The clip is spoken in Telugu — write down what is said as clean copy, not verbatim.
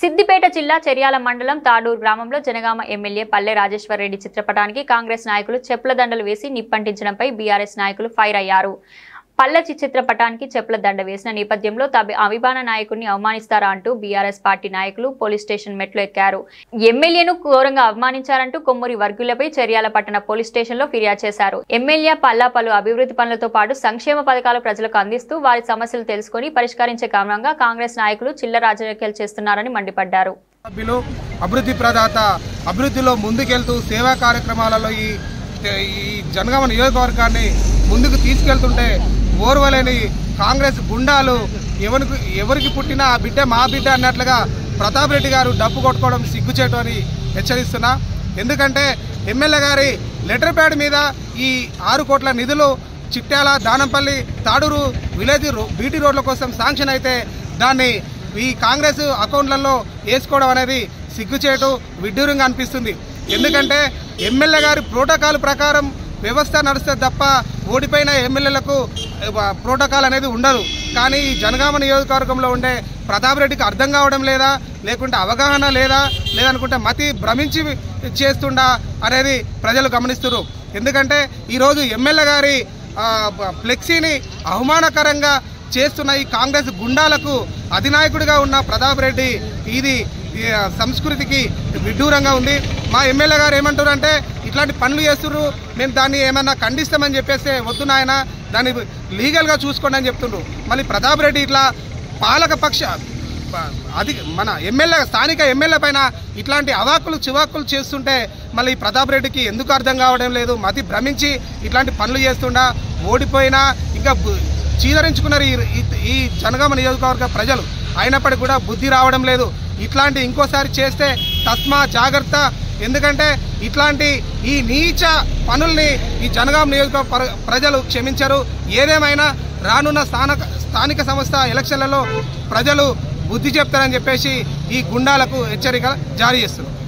సిద్దిపేట జిల్లా చెర్యాల మండలం తాడూరు గ్రామంలో జనగామ ఎమ్మెల్యే పల్లె రాజేశ్వర్ రెడ్డి చిత్రపటానికి కాంగ్రెస్ నాయకులు చెప్పుల దండలు వేసి నిప్పంటించడంపై బీఆర్ఎస్ నాయకులు ఫైర్ అయ్యారు. పల్లె చిత్రపటానికి చెప్పుల దండ వేసిన నేపథ్యంలో అభిమాన నాయకుడిని అవమానిస్తారా అంటూ బీఆర్ఎస్ పార్టీ నాయకులు పోలీస్ స్టేషన్ మెట్లు ఎక్కారు. ఎమ్మెల్యేను ఘోరంగా అవమానించారంటూ కొమ్మూరి వర్గీయులపై చెర్యాల పట్టణ పోలీస్ స్టేషన్ లో ఫిర్యాదు చేశారు. ఎమ్మెల్యే పలు అభివృద్ధి పనులతో పాటు సంక్షేమ పథకాలు ప్రజలకు అందిస్తూ వారి సమస్యలు తెలుసుకుని పరిష్కరించే క్రమంగా కాంగ్రెస్ నాయకులు చిల్లర రాజకీయాలు చేస్తున్నారని మండిపడ్డారు. అభివృద్ధి ప్రదాత అభివృద్ధిలో ముందుకెళ్తూ సేవా కార్యక్రమాలలో ఈ జనగామ నియోజకవర్గాన్ని ముందుకు తీసుకెళ్తుంటే ఓర్వలేని కాంగ్రెస్ గుండాలు ఎవరికి పుట్టినా ఆ బిడ్డ మా బిడ్డ అన్నట్లుగా ప్రతాప్ రెడ్డి గారు డబ్బు కొట్టుకోవడం సిగ్గుచేటు అని హెచ్చరిస్తున్నా. ఎందుకంటే ఎమ్మెల్యే గారి లెటర్ ప్యాడ్ మీద ఈ 6 కోట్ల నిధులు చిట్యాల, దానంపల్లి, తాడూరు విలేజ్ బీటీ రోడ్ల కోసం శాంక్షన్ అయితే దాన్ని ఈ కాంగ్రెస్ అకౌంట్లలో వేసుకోవడం అనేది సిగ్గుచేటు, విడ్డూరంగా అనిపిస్తుంది. ఎందుకంటే ఎమ్మెల్యే గారి ప్రోటోకాల్ ప్రకారం వ్యవస్థ నడుస్తుంది తప్ప ఓడిపోయిన ఎమ్మెల్యేలకు ప్రోటోకాల్ అనేది ఉండదు. కానీ ఈ జనగామ నియోజకవర్గంలో ఉండే ప్రతాప్ రెడ్డికి అర్థం కావడం లేదా, లేకుంటే అవగాహన లేదనుకుంటే మతి భ్రమించి చేస్తుండా అనేది ప్రజలు గమనిస్తున్నారు. ఎందుకంటే ఈరోజు ఎమ్మెల్యే గారి ఫ్లెక్సీని అవమానకరంగా చేస్తున్న ఈ కాంగ్రెస్ గుండాలకు అధినాయకుడిగా ఉన్న ప్రతాప్ రెడ్డి ఇది సంస్కృతికి విడ్డూరంగా ఉంది. మా ఎమ్మెల్యే గారు ఏమంటారు అంటే ఇట్లాంటి పనులు చేస్తున్నారు, మేము దాన్ని ఏమన్నా ఖండిస్తామని చెప్పేస్తే వద్దు నాయన, దాన్ని లీగల్గా చూసుకోండి అని చెప్తుండ్రు. మళ్ళీ ప్రతాప్ రెడ్డి ఇట్లా పాలకపక్ష మన ఎమ్మెల్యే స్థానిక ఎమ్మెల్యే పైన ఇట్లాంటి అవాక్కులు చివాక్కులు చేస్తుంటే మళ్ళీ ప్రతాప్ రెడ్డికి ఎందుకు అర్థం కావడం లేదు, మతి భ్రమించి ఇట్లాంటి పనులు చేస్తుండా. ఓడిపోయినా ఇంకా చీదరించుకున్నారు ఈ జనగామ నియోజకవర్గ ప్రజలు, అయినప్పటికీ కూడా బుద్ధి రావడం లేదు. ఇట్లాంటి ఇంకోసారి చేస్తే తస్మా జాగ్రత్త. ఎందుకంటే ఇట్లాంటి ఈ నీచ పనుల్ని ఈ జనగామ నియోజకవర్గ ప్రజలు క్షమించరు. ఏదేమైనా రానున్న స్థానిక సంస్థ ఎలక్షన్లలో ప్రజలు బుద్ధి చెప్తారని చెప్పేసి ఈ గుండాలకు హెచ్చరిక జారీ చేస్తున్నారు.